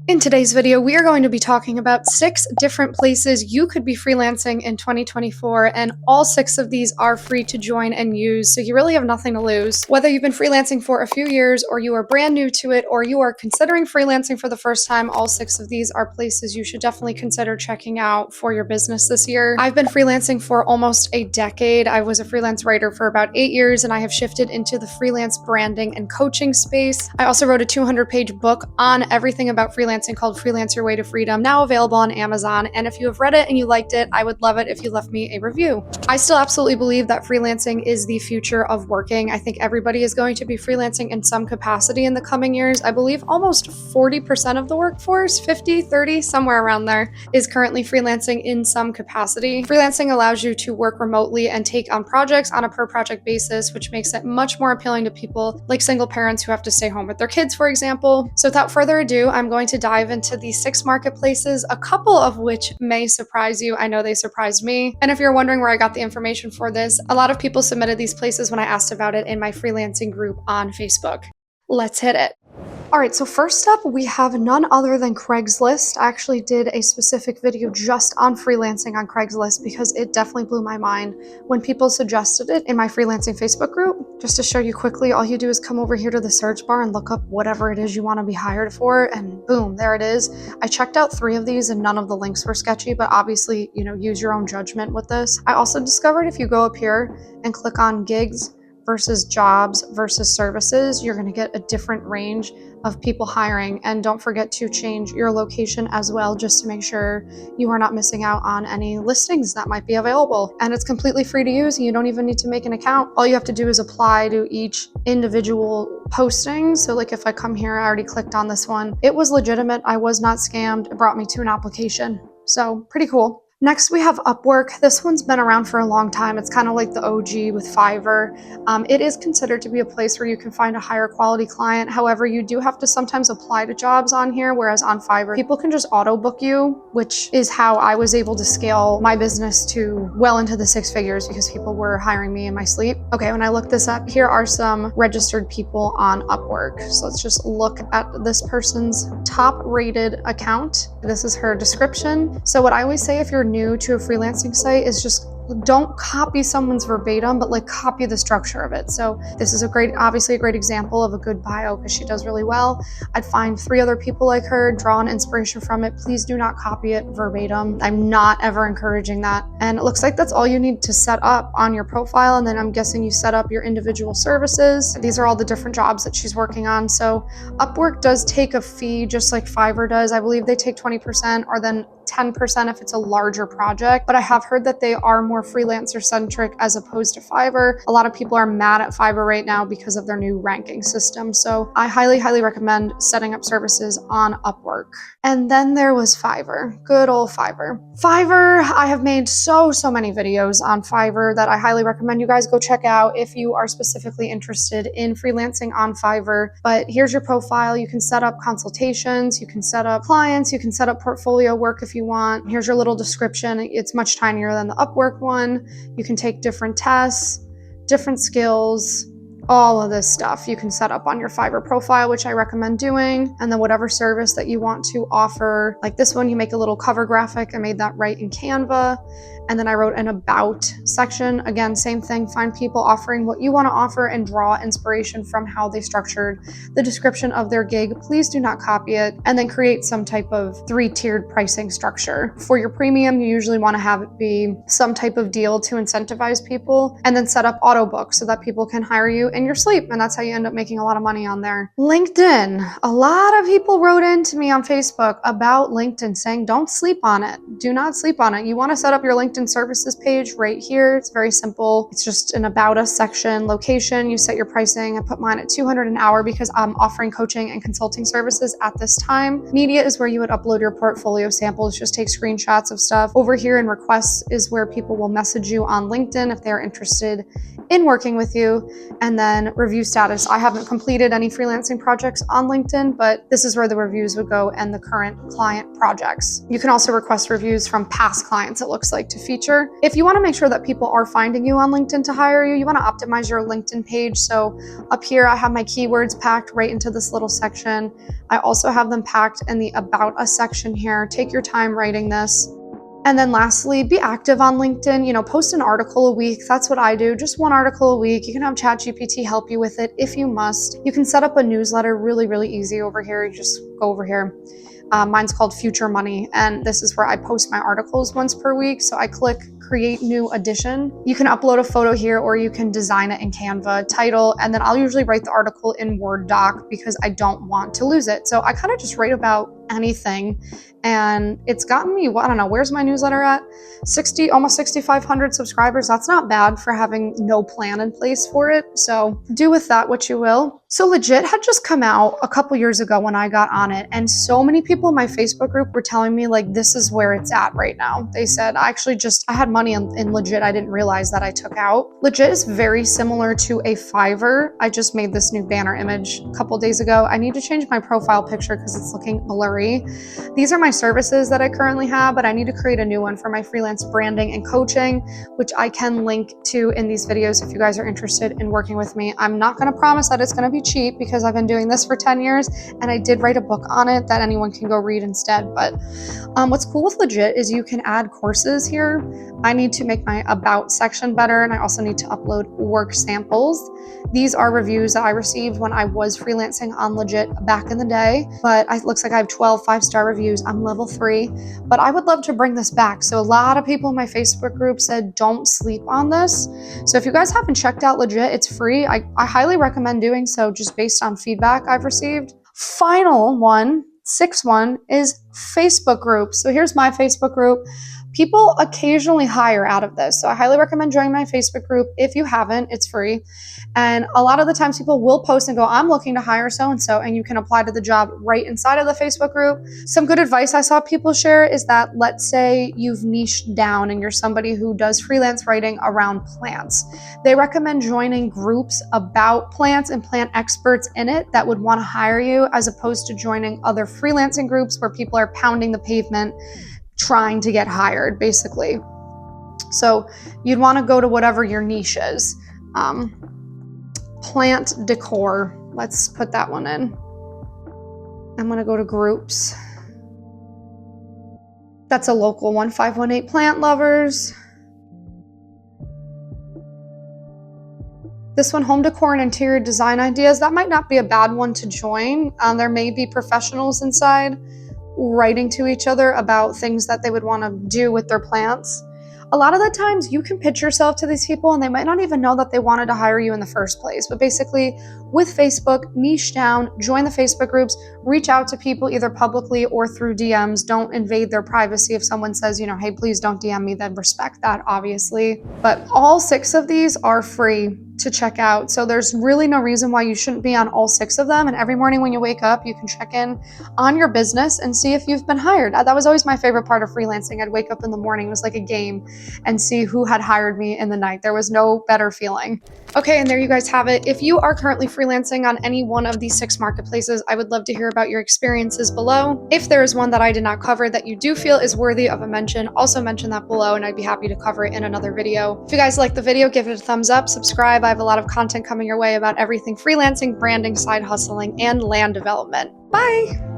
In today's video, we are going to be talking about 6 different places you could be freelancing in 2024, and all 6 of these are free to join and use, so you really have nothing to lose. Whether you've been freelancing for a few years, or you are brand new to it, or you are considering freelancing for the first time, all 6 of these are places you should definitely consider checking out for your business this year. I've been freelancing for almost a decade. I was a freelance writer for about 8 years, and I have shifted into the freelance branding and coaching space. I also wrote a 200-page book on everything about freelancing called Freelance Your Way to Freedom, now available on Amazon. And if you have read it and you liked it, I would love it if you left me a review. I still absolutely believe that freelancing is the future of working. I think everybody is going to be freelancing in some capacity in the coming years. I believe almost 40% of the workforce, 50, 30, somewhere around there, is currently freelancing in some capacity. Freelancing allows you to work remotely and take on projects on a per project basis, which makes it much more appealing to people like single parents who have to stay home with their kids, for example. So without further ado, I'm going to dive into these 6 marketplaces, a couple of which may surprise you. I know they surprised me. And if you're wondering where I got the information for this, a lot of people submitted these places when I asked about it in my freelancing group on Facebook. Let's hit it. All right, so first up, we have none other than Craigslist. I actually did a specific video just on freelancing on Craigslist because it definitely blew my mind when people suggested it in my freelancing Facebook group. Just to show you quickly, all you do is come over here to the search bar and look up whatever it is you want to be hired for, and boom, there it is. I checked out 3 of these and none of the links were sketchy, but obviously, use your own judgment with this. I also discovered if you go up here and click on gigs versus jobs versus services, you're going to get a different range of people hiring. And don't forget to change your location as well, just to make sure you are not missing out on any listings that might be available. And it's completely free to use, and you don't even need to make an account. All you have to do is apply to each individual posting. So like if I come here, I already clicked on this one. It was legitimate. I was not scammed. It brought me to an application. So pretty cool. Next, we have Upwork. This one's been around for a long time. It's kind of like the OG with Fiverr. It is considered to be a place where you can find a higher quality client. However, you do have to sometimes apply to jobs on here, whereas on Fiverr, people can just auto book you, which is how I was able to scale my business to well into the 6 figures because people were hiring me in my sleep. Okay, when I looked this up, here are some registered people on Upwork. So let's just look at this person's top rated account. This is her description. So what I always say if you're new to a freelancing site is just don't copy someone's verbatim, but copy the structure of it. So this is obviously a great example of a good bio because she does really well. I'd find 3 other people like her, draw an inspiration from it. Please do not copy it verbatim. I'm not ever encouraging that. And it looks like that's all you need to set up on your profile. And then I'm guessing you set up your individual services. These are all the different jobs that she's working on. So Upwork does take a fee just like Fiverr does. I believe they take 20% or then 10% if it's a larger project, but I have heard that they are more freelancer centric as opposed to Fiverr. A lot of people are mad at Fiverr right now because of their new ranking system. So I highly, highly recommend setting up services on Upwork. And then there was Fiverr, good old Fiverr. Fiverr, I have made so many videos on Fiverr that I highly recommend you guys go check out if you are specifically interested in freelancing on Fiverr. But here's your profile. You can set up consultations, you can set up clients, you can set up portfolio work if you want. Here's your little description. It's much tinier than the Upwork one. You can take different tests, different skills, all of this stuff you can set up on your Fiverr profile, which I recommend doing. And then whatever service that you want to offer, like this one, you make a little cover graphic. I made that right in Canva. And then I wrote an about section. Again, same thing, find people offering what you want to offer and draw inspiration from how they structured the description of their gig. Please do not copy it. And then create some type of 3-tiered pricing structure. For your premium, you usually want to have it be some type of deal to incentivize people, and then set up auto book so that people can hire you in your sleep. And that's how you end up making a lot of money on there. LinkedIn. A lot of people wrote into me on Facebook about LinkedIn saying, don't sleep on it. Do not sleep on it. You want to set up your LinkedIn services page right here. It's very simple. It's just an about us section, location, you set your pricing. I put mine at $200 an hour because I'm offering coaching and consulting services at this time. Media is where you would upload your portfolio samples, just take screenshots of stuff. Over here in requests is where people will message you on LinkedIn if they're interested in working with you. And then then review status. I haven't completed any freelancing projects on LinkedIn, but this is where the reviews would go and the current client projects. You can also request reviews from past clients, it looks like, to feature. If you want to make sure that people are finding you on LinkedIn to hire you, you want to optimize your LinkedIn page. So up here, I have my keywords packed right into this little section. I also have them packed in the About Us section here. Take your time writing this. And then lastly, be active on LinkedIn. Post an article a week. That's what I do. Just one article a week. You can have ChatGPT help you with it if you must. You can set up a newsletter really, really easy over here. You just go over here. Mine's called Future Money, and this is where I post my articles once per week. So I click Create New Edition. You can upload a photo here, or you can design it in Canva, title, and then I'll usually write the article in Word doc because I don't want to lose it. So I kind of just write about anything, and it's gotten me, I don't know, where's my newsletter at? Almost 6,500 subscribers. That's not bad for having no plan in place for it. So do with that what you will. So Legit had just come out a couple years ago when I got on it, and so many people in my Facebook group were telling me like, this is where it's at right now. They said, I had money in Legit I didn't realize that I took out. Legit is very similar to a Fiverr. I just made this new banner image a couple days ago. I need to change my profile picture because it's looking blurry. These are my services that I currently have, but I need to create a new one for my freelance branding and coaching, which I can link to in these videos if you guys are interested in working with me. I'm not going to promise that it's going to be cheap because I've been doing this for 10 years and I did write a book on it that anyone can go read instead. But what's cool with Legit is you can add courses here. I need to make my About section better, and I also need to upload work samples. These are reviews that I received when I was freelancing on Legit back in the day, but it looks like I have 12 5-star reviews. I'm level 3, but I would love to bring this back. So a lot of people in my Facebook group said, don't sleep on this. So if you guys haven't checked out Legit, it's free. I highly recommend doing so just based on feedback I've received. Final one, sixth one, is Facebook groups. So here's my Facebook group. People occasionally hire out of this. So I highly recommend joining my Facebook group. If you haven't, it's free. And a lot of the times people will post and go, I'm looking to hire so-and-so, and you can apply to the job right inside of the Facebook group. Some good advice I saw people share is that, let's say you've niched down and you're somebody who does freelance writing around plants. They recommend joining groups about plants and plant experts in it that would want to hire you, as opposed to joining other freelancing groups where people are pounding the pavement trying to get hired, basically. So you'd want to go to whatever your niche is. Plant decor, let's put that one in. I'm going to go to groups. That's a local one, 518 plant lovers. This one, home decor and interior design ideas. That might not be a bad one to join. There may be professionals inside writing to each other about things that they would want to do with their plants. A lot of the times you can pitch yourself to these people and they might not even know that they wanted to hire you in the first place. But basically, with Facebook, niche down, join the Facebook groups, reach out to people either publicly or through DMs. Don't invade their privacy. If someone says, hey, please don't DM me, then respect that, obviously. But all 6 of these are free to check out. So there's really no reason why you shouldn't be on all 6 of them. And every morning when you wake up, you can check in on your business and see if you've been hired. That was always my favorite part of freelancing. I'd wake up in the morning, it was like a game, and see who had hired me in the night. There was no better feeling. Okay, and there you guys have it. If you are currently freelancing on any one of these 6 marketplaces, I would love to hear about your experiences below. If there is one that I did not cover that you do feel is worthy of a mention, also mention that below and I'd be happy to cover it in another video. If you guys like the video, give it a thumbs up, subscribe. I have a lot of content coming your way about everything freelancing, branding, side hustling, and land development. Bye!